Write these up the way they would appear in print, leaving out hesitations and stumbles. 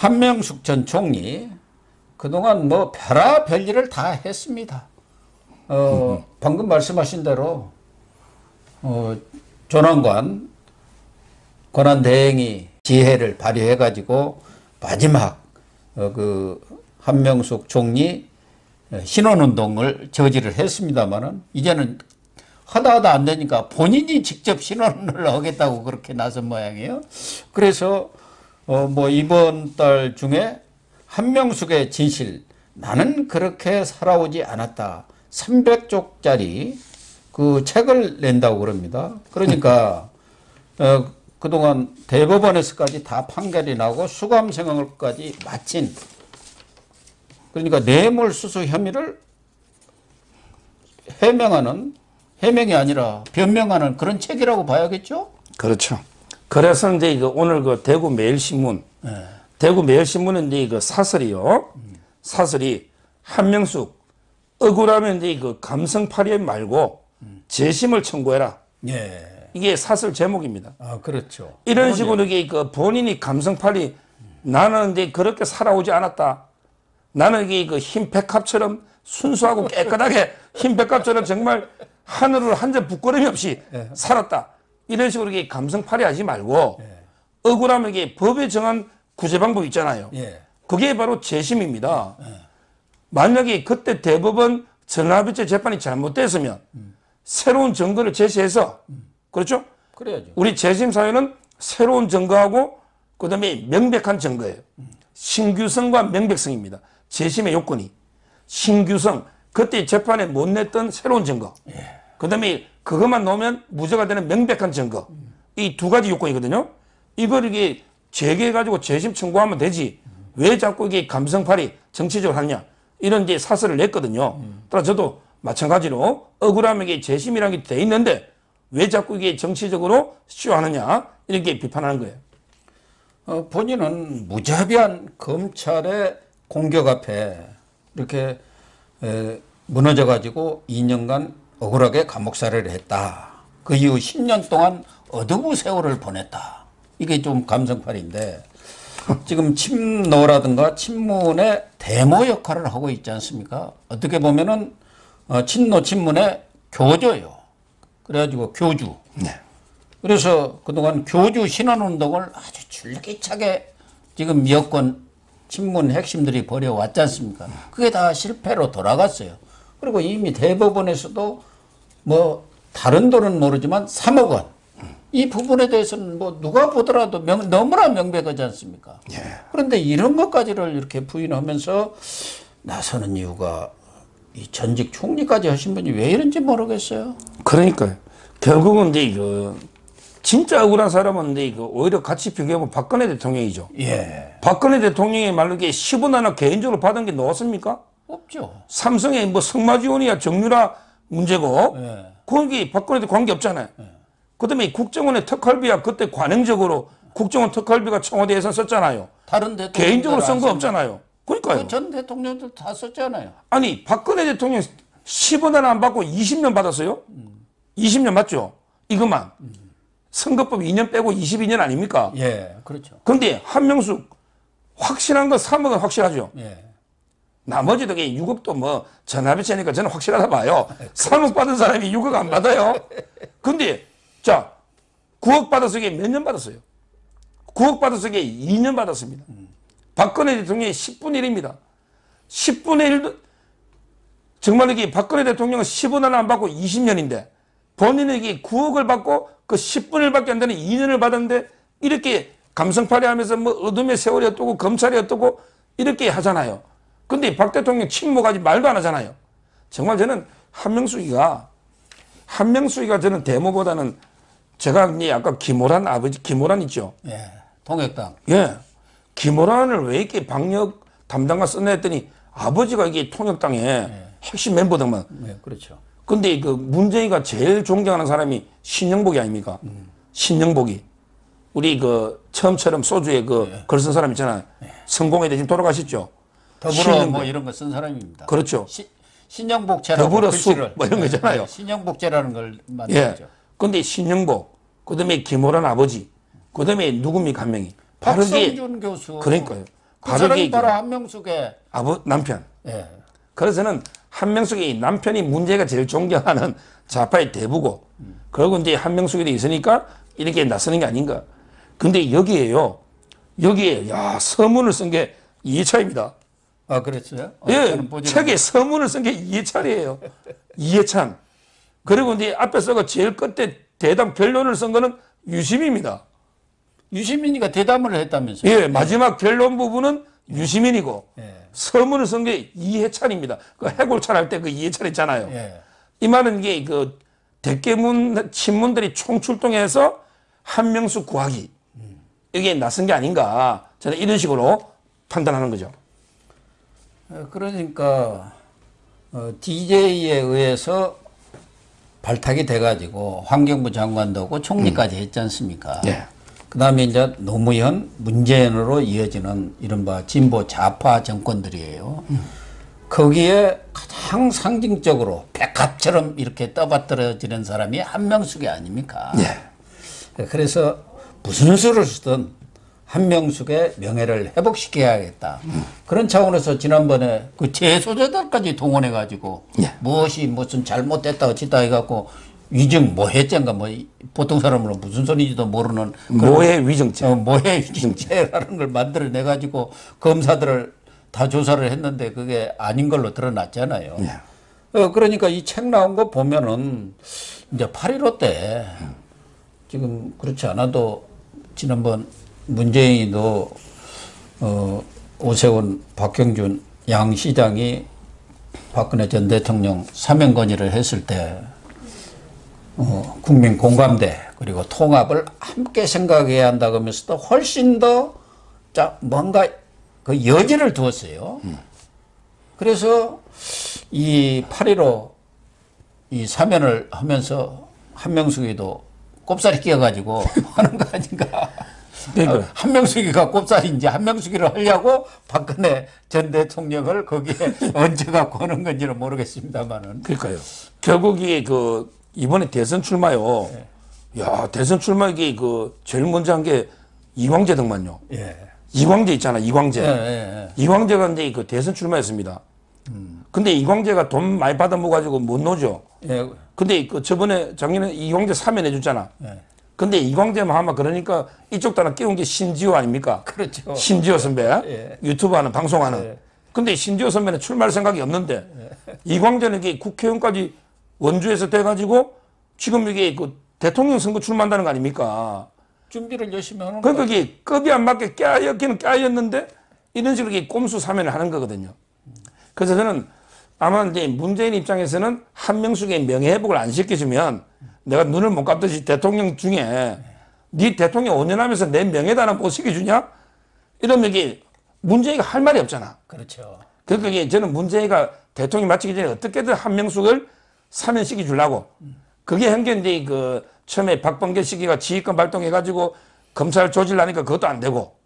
한명숙 전 총리 그동안 뭐 별일을 다 했습니다. 방금 말씀하신 대로 조난관 권한대행이 지혜를 발휘해 가지고 마지막 그 한명숙 총리 신원운동을 저지를 했습니다만은 이제는 하다 안 되니까 본인이 직접 신원을 하겠다고 그렇게 나선 모양이에요. 그래서 뭐 이번 달 중에 한명숙의 진실, 나는 그렇게 살아오지 않았다, 300쪽짜리 그 책을 낸다고 그럽니다. 그러니까 그동안 대법원에서까지 다 판결이 나고 수감 생활까지 마친, 그러니까 뇌물수수 혐의를 해명이 아니라 변명하는 그런 책이라고 봐야겠죠? 그렇죠. 그래서 이제 이거 오늘 그 대구 매일신문, 네. 대구 매일신문은 이제 그 사설이요. 사설이 한명숙 억울하면 이제 그 감성팔이 말고 재심을 청구해라. 예. 이게 사설 제목입니다. 아, 그렇죠. 이런 식으로 이게 그 본인이 감성팔이 나는 이제 그렇게 살아오지 않았다. 나는 이게 그 흰백합처럼 순수하고 깨끗하게 흰백합처럼 정말 하늘을 한 점 부끄러움이 없이 살았다. 이런 식으로 이게 감성팔이 하지 말고 억울하면 이게 법에 정한 구제 방법 있잖아요. 예. 그게 바로 재심입니다. 만약에 그때 대법원 전납의체 재판이 잘못됐으면 새로운 증거를 제시해서 그렇죠? 그래야죠. 우리 재심 사유는 새로운 증거하고 그다음에 명백한 증거예요. 신규성과 명백성입니다. 재심의 요건이 신규성, 그때 재판에 못 냈던 새로운 증거. 그다음에 그것만 넣으면 무죄가 되는 명백한 증거. 이 두 가지 요건이거든요. 이걸 이게 재개해 가지고 재심 청구하면 되지. 왜 자꾸 이게 감성팔이 정치적으로 하냐? 이런 이제 사설을 냈거든요. 따라 저도 마찬가지로 억울하면 이게 재심이라는 게 돼 있는데 왜 자꾸 이게 정치적으로 쇼하느냐? 이렇게 비판하는 거예요. 본인은 무자비한 검찰의 공격 앞에 이렇게 무너져 가지고 2년간 억울하게 감옥살이를 했다. 그 이후 10년 동안 어두운 세월을 보냈다. 이게 좀 감성팔인데 지금 친노라든가 친문의 데모 역할을 하고 있지 않습니까? 어떻게 보면은 친노 친문의 교조요. 그래가지고 교주. 네. 그래서 그동안 교주 신원운동을 아주 줄기차게 지금 여권 친문 핵심들이 벌여왔지 않습니까? 그게 다 실패로 돌아갔어요. 그리고 이미 대법원에서도 뭐 다른 돈은 모르지만 3억 원. 이 부분에 대해서는 뭐 누가 보더라도 너무나 명백하지 않습니까? 예. 그런데 이런 것까지를 이렇게 부인하면서 나서는 이유가 이 전직 총리까지 하신 분이 왜 이런지 모르겠어요. 그러니까요. 결국은 이제 이거 진짜 억울한 사람은 이제 이거 오히려 같이 비교하면 박근혜 대통령이죠. 예. 박근혜 대통령이 말로 이게 10원 하나 개인적으로 받은 게 나왔습니까? 없죠. 삼성의 뭐 성마지원이야 정유라 문제고 예. 거기 박근혜도 관계 없잖아요. 그다음에 국정원의 특활비야 그때 관행적으로 국정원 특활비가 청와대 예산 썼잖아요. 다른 대통령 개인적으로 쓴 거 없잖아요. 그러니까요. 전 대통령들 다 썼잖아요. 아니 박근혜 대통령 10원 하나 안 받고 20년 받았어요? 20년 맞죠? 이것만. 선거법 2년 빼고 22년 아닙니까? 예, 그렇죠. 근데 한명숙 확실한 건 3억은 확실하죠. 예. 나머지도 6억도 뭐 전화비치니까 저는 확실하다 봐요. 3억 받은 사람이 6억 안 받아요. 근데 자 9억 받아서 이게 몇 년 받았어요? 9억 받아서 이게 2년 받았습니다. 박근혜 대통령이 10분의 1입니다. 10분의 1도 정말 이게 박근혜 대통령은 10원 하나 안 받고 20년인데 본인에게 9억을 받고 그 10분의 1밖에 안 되는 2년을 받았는데 이렇게 감성팔이 하면서 뭐 어둠의 세월이 어떠고 검찰이 어떠고 이렇게 하잖아요. 근데 박 대통령 침묵하지 말도 안 하잖아요. 정말 저는 한명숙이가 저는 데모보다는 제가 이제 아까 김호란 아버지 김호란 있죠. 예. 통역당. 예. 김호란을 왜 이렇게 방역 담당관 썼나 했더니 아버지가 이게 통역당의 핵심 멤버들만. 네, 그렇죠. 근데 그 문재인이가 제일 존경하는 사람이 신영복이 아닙니까? 신영복이. 우리 그 처음처럼 소주에 그 글 쓴 사람 있잖아요. 성공회 대신 돌아가셨죠. 더불어 신영복. 뭐 이런 거 쓴 사람입니다. 그렇죠. 신영복제라고 더불어 글씨를 뭐 이런 거 있잖아요. 신영복제라는 걸 예. 만들죠. 근데 신영복, 그다음에 김호란 아버지, 그다음에 누굽니까 한 명이. 바로 이게 박성준 교수. 그러니까요. 그 사람이 얘기해요. 바로 한명숙의 남편. 예. 그래서 한명숙이 남편이 문제가 제일 존경하는 좌파의 대부고, 그리고 이제 한명숙이 있으니까 이렇게 나서는 게 아닌가. 근데 여기에 야 서문을 쓴 게 이해찬입니다. 아 그랬어요? 예, 책에 서문을 쓴 게 이해찬이에요. 이해찬. 그리고 이제 앞에서가 제일 끝에 대담 결론을 쓴 거는 유시민입니다. 유시민이가 대담을 했다면서요? 예, 마지막 결론 부분은 유시민이고 예. 서문을 쓴 게 이해찬입니다. 그 해골찬 할 때 그 이해찬 있잖아요. 예. 이 말은 이게 그 대깨문 친문들이 총출동해서 한명숙 구하기 이게 나선 게 아닌가 저는 이런 식으로 판단하는 거죠. 그러니까 DJ에 의해서 발탁이 돼가지고 환경부 장관도 하고 총리까지 했지 않습니까? 예. 그 다음에 이제 노무현, 문재인으로 이어지는 이른바 진보 좌파 정권들이에요. 거기에 가장 상징적으로 백합처럼 이렇게 떠받들어지는 사람이 한명숙이 아닙니까? 예. 그래서 무슨 수를 쓰든 한명숙의 명예를 회복시켜야겠다. 그런 차원에서 지난번에 그 재소자들까지 동원해가지고 예. 무엇이 무슨 잘못됐다 어찌다 해갖고 위증 모해죄인가 뭐 보통 사람으로 무슨 소리인지도 모르는 모해 위증죄. 모해 위증죄라는 걸 만들어내가지고 검사들을 다 조사를 했는데 그게 아닌 걸로 드러났잖아요. 예. 그러니까 이 책 나온 거 보면은 이제 8.15 때 지금 그렇지 않아도 지난번 문재인도 오세훈, 박형준 양 시장이 박근혜 전 대통령 사면 건의를 했을 때 국민 공감대 그리고 통합을 함께 생각해야 한다고 하면서도 훨씬 더 뭔가 그 여지를 두었어요. 그래서 이 8.15 이 사면을 하면서 한명숙이도 꼽살이 끼어가지고 하는 거 아닌가. 그러니까. 한명숙이가 꼽살인지 한명숙이를 하려고 박근혜 전 대통령을 거기에 얹어갖고 하는 건지는 모르겠습니다만은. 그러니까요. 결국 이게 이번에 대선 출마요. 예. 야, 대선 출마 이게 제일 먼저 한 게 이광재 등만요. 예. 이광재 있잖아, 이광재. 예, 예, 이광재가 이제 대선 출마했습니다. 근데 이광재가 돈 많이 받아 먹어가지고 못 노죠. 예. 근데 저번에 작년에 이광재 사면해 줬잖아. 예. 근데 이광재만 하면 그러니까 이쪽 단어 끼운 게 신지호 아닙니까? 그렇죠. 신지호 선배. 예. 유튜브 하는, 방송하는. 예. 근데 신지호 선배는 출마할 생각이 없는데 이광재는 이게 국회의원까지 원주에서 돼가지고 지금 이게 대통령 선거 출마한다는 거 아닙니까? 준비를 열심히 하는 그러니까 거예요. 이게 급이 안 맞게 깨였기는 깨였는데 이런 식으로 이게 꼼수 사면을 하는 거거든요. 그래서 저는 아마 이제 문재인 입장에서는 한명숙의 명예회복을 안 시켜주면 내가 눈을 못 감듯이 대통령 중에 네 대통령 5년 하면서 내 명예단은 못 시켜주냐? 이러면 이게 문재인이 할 말이 없잖아. 그렇죠. 그러니까 이게 저는 문재인이가 대통령 마치기 전에 어떻게든 한명숙을 사면시켜 주려고 그게 현재 이제 처음에 박범계 시기가 지휘권 발동해가지고 검찰 조질라니까 그것도 안 되고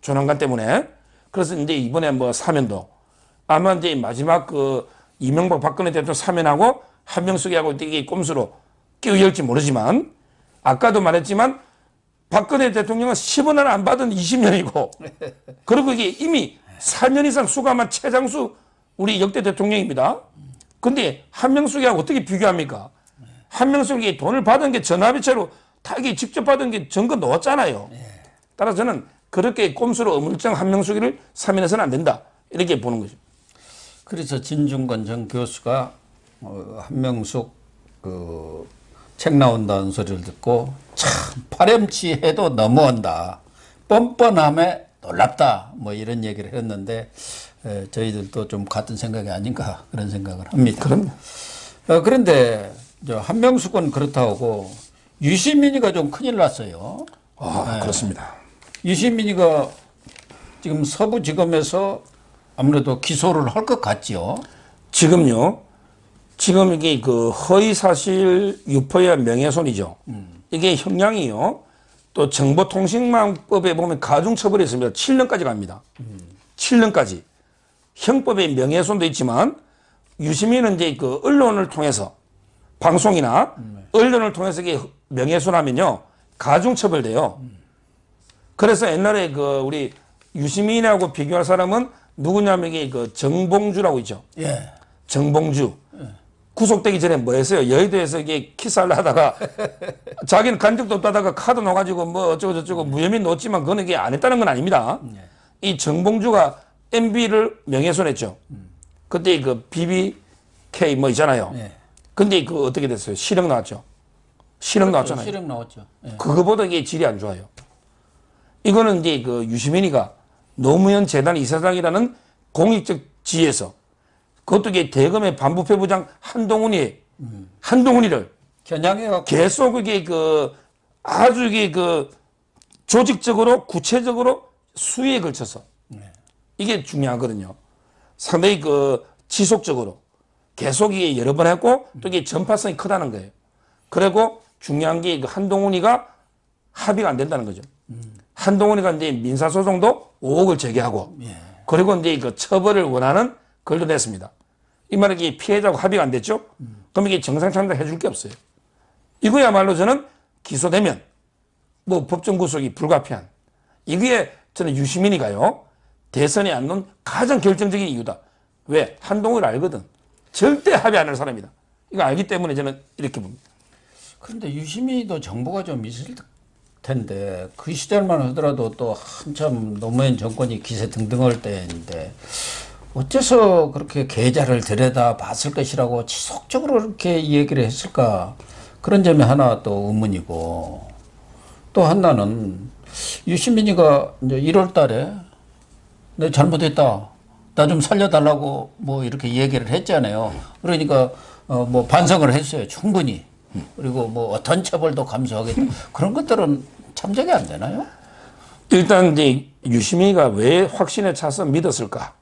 조남관 때문에 그래서 이제 이번에 뭐 사면도 아마 이제 마지막 이명박 박근혜 대통령 사면하고 한명숙이하고 이게 꼼수로 끼어열지 모르지만 아까도 말했지만 박근혜 대통령은 10원을 안 받은 20년이고 그리고 이게 이미 4년 이상 수감한 최장수 우리 역대 대통령입니다. 근데 한명숙이하고 어떻게 비교합니까? 한명숙이 돈을 받은 게 전화비채로 다 이게 직접 받은 게 증거 넣었잖아요. 따라서 저는 그렇게 꼼수로 어물쩡 한명숙이를 사면해서는 안 된다. 이렇게 보는 거죠. 그래서 진중권 전 교수가 한명숙 책 나온다는 소리를 듣고 참 파렴치해도 너무한다. 뻔뻔함에 놀랍다. 뭐 이런 얘기를 했는데 저희들도 좀 같은 생각이 아닌가 그런 생각을 합니다. 그럼요. 그런데 한명숙은 그렇다고 유시민이가 좀 큰일 났어요. 그렇습니다. 유시민이가 지금 서부지검에서 아무래도 기소를 할 것 같지요. 지금요. 지금 이게 허위사실 유포의 명예훼손이죠. 이게 형량이요. 또 정보통신망법에 보면 가중처벌이 있습니다. 7년까지 갑니다. 7년까지. 형법의 명예훼손도 있지만 유시민은 이제 언론을 통해서 방송이나 언론을 통해서 이게 명예훼손하면요 가중처벌돼요. 그래서 옛날에 우리 유시민하고 비교할 사람은 누구냐면 이게 그 정봉주라고 있죠. 예. 정봉주. 구속되기 전에 뭐 했어요? 여의도에서 이게 키스를 하다가 자기는 간적도 없다다가 카드 넣어가지고 뭐 어쩌고저쩌고 무혐의 넣었지만 그거는 이게 안 했다는 건 아닙니다. 이 정봉주가 MB를 명예훼손했죠. 그때 그 BBK 뭐 있잖아요. 예. 근데 그 어떻게 됐어요? 실형 나왔죠. 실형 나왔잖아요. 실형 나왔죠. 예. 그거보다 이게 질이 안 좋아요. 이거는 이제 그 유시민이가 노무현 재단 이사장이라는 공익적 지위에서 그것도 이게 대검의 반부패부장 한동훈이를 겨냥해갖고 계속 이게 그 아주 이게 그 조직적으로 구체적으로 수위에 걸쳐서 이게 중요하거든요. 상당히 그 지속적으로 계속 이게 여러 번 했고 또 이게 전파성이 크다는 거예요. 그리고 중요한 게 그 한동훈이가 합의가 안 된다는 거죠. 한동훈이가 이제 민사소송도 5억을 제기하고 그리고 이제 그 처벌을 원하는 글도 냈습니다. 이 말은 이게 피해자하고 합의가 안 됐죠? 그럼 이게 정상창작 해줄 게 없어요. 이거야말로 저는 기소되면 뭐 법정 구속이 불가피한 이게 저는 유시민이가요 대선에 안 놓은 가장 결정적인 이유다. 왜? 한동훈을 알거든. 절대 합의 안 할 사람이다. 이거 알기 때문에 저는 이렇게 봅니다. 그런데 유시민도 정보가 좀 있을 텐데 그 시절만 하더라도 또 한참 노무현 정권이 기세 등등할 때인데 어째서 그렇게 계좌를 들여다 봤을 것이라고 지속적으로 이렇게 얘기를 했을까 그런 점이 하나 또 의문이고 또 하나는 유시민이가 이제 1월 달에 내 잘못했다 나 좀 살려달라고 뭐 이렇게 얘기를 했잖아요. 그러니까 뭐 반성을 했어요 충분히. 그리고 뭐 어떤 처벌도 감수하겠다 그런 것들은 참작이 안 되나요? 일단 이제 유시민이가 왜 확신에 차서 믿었을까?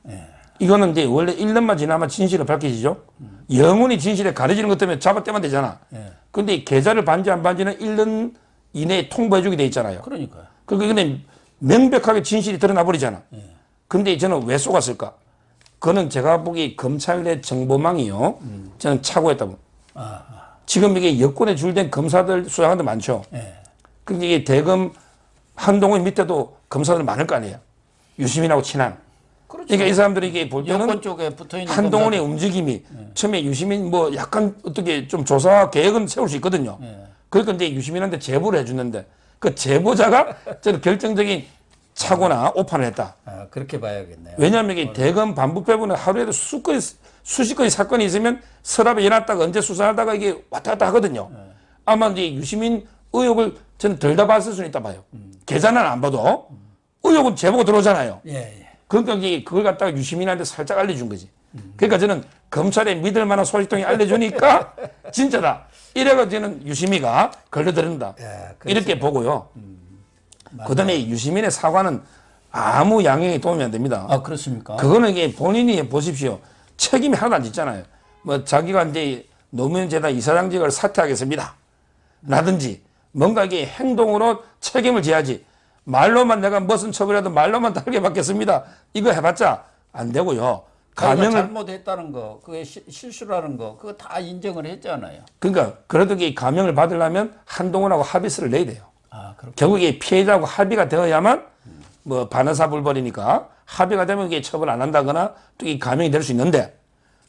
이거는 이제 원래 1년만 지나면 진실은 밝혀지죠. 영원히 진실에 가려지는 것 때문에 잡아떼면 되잖아. 근데 계좌를 반지 안 반지는 1년 이내에 통보해주게 돼 있잖아요. 그러니까요. 그러니까 근데 명백하게 진실이 드러나 버리잖아. 근데 저는 왜 속았을까? 그거는 제가 보기 검찰의 정보망이요. 저는 착오했다고. 지금 이게 여권에 줄된 검사들 수사관들 많죠. 근데 이게 대검 한동훈 밑에도 검사들 많을 거 아니에요. 유시민하고 친한. 그렇죠. 그러니까 이 사람들이 이게 볼 때는 여권 쪽에 붙어 있는 한동훈의 움직임이 처음에 유시민 뭐 약간 어떻게 좀 조사 계획은 세울 수 있거든요. 그러니까 이제 유시민한테 제보를 해주는데 그 제보자가 저는 결정적인 착오나 오판을 했다. 아, 그렇게 봐야겠네요. 왜냐하면 이게 대검 반부패부는 하루에도 수십 건의 사건이 있으면 서랍에 열었다가 언제 수사하다가 이게 왔다 갔다 하거든요. 아마 이제 유시민 의혹을 저는 덜 다 봤을 수는 있다 봐요. 계좌는 안 봐도 의혹은 제보가 들어오잖아요. 예. 그러니까 이제 그걸 갖다가 유시민한테 살짝 알려준 거지. 그러니까 저는 검찰에 믿을 만한 소식통이 알려주니까 진짜다. 이래가 저는 유시민이가 걸려들는다. 이렇게 보고요. 그 다음에 유시민의 사과는 아무 양형에 도움이 안 됩니다. 아, 그렇습니까? 그거는 이게 본인이 보십시오. 책임이 하나도 안 짓잖아요. 뭐 자기가 이제 노무현 재단 이사장직을 사퇴하겠습니다. 라든지 뭔가 이게 행동으로 책임을 져야지. 말로만 내가 무슨 처벌해도 말로만 달게 받겠습니다. 이거 해봤자 안 되고요. 가명을 잘못했다는 거, 그게 실수라는 거, 그거 다 인정을 했잖아요. 그러니까 그래도 이 가명을 받으려면 한동훈하고 합의서를 내야 돼요. 아, 그렇군요. 결국에 피해자하고 합의가 되어야만 뭐 반의사 불벌이니까 합의가 되면 이게 처벌 안 한다거나 또 이 가명이 될 수 있는데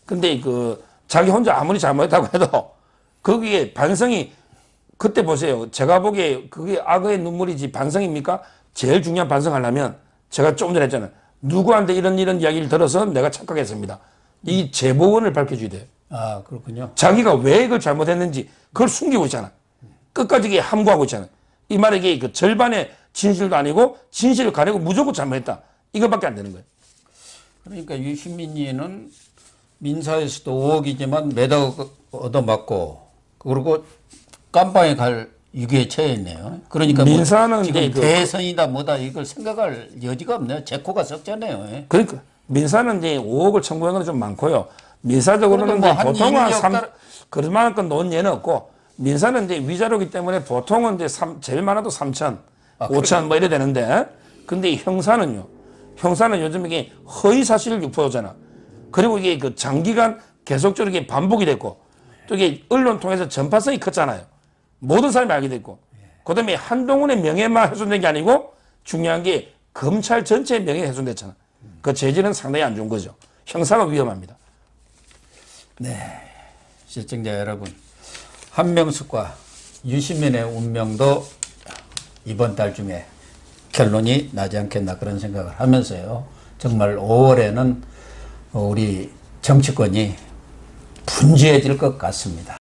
근데 그 자기 혼자 아무리 잘못했다고 해도 거기에 반성이 그때 보세요. 제가 보기에 그게 악어의 눈물이지 반성입니까? 제일 중요한 반성하려면 제가 조금 전에 했잖아요. 누구한테 이런 이야기를 들어서 내가 착각했습니다. 이 제보원을 밝혀줘야 돼요. 아, 그렇군요. 자기가 왜 이걸 잘못했는지 그걸 숨기고 있잖아. 끝까지 이게 함구하고 있잖아. 이 말에 이게 그 절반의 진실도 아니고 진실을 가리고 무조건 잘못했다. 이거밖에 안 되는 거예요. 그러니까 유시민이는 민사에서도 5억이지만 매덕 얻어맞고 그리고 깜빵에 갈 위기에 처해 있네요. 그러니까 민사는 뭐 지금 이제 대선이다 뭐다 이걸 생각할 여지가 없네요. 제코가 썩잖아요. 예. 그러니까 민사는 이제 5억을 청구한 건 좀 많고요. 민사적으로는 그러니까 뭐 이제 보통은 한 2억 그만큼 놓은 예는 없고 민사는 이제 위자료기 때문에 보통은 이제 제일 많아도 3천, 5천 뭐 이래 되는데 근데 형사는요. 형사는 요즘 이게 허위 사실 유포잖아. 그리고 이게 그 장기간 계속적으로 이게 반복이 됐고 또 이게 언론 통해서 전파성이 컸잖아요. 모든 사람이 알게 됐고 그다음에 한동훈의 명예만 훼손된 게 아니고 중요한 게 검찰 전체의 명예가 훼손됐잖아. 그 죄질은 상당히 안 좋은 거죠. 형사가 위험합니다. 시청자 여러분, 한명숙과 유시민의 운명도 이번 달 중에 결론이 나지 않겠나 그런 생각을 하면서요. 정말 5월에는 우리 정치권이 분주해질 것 같습니다.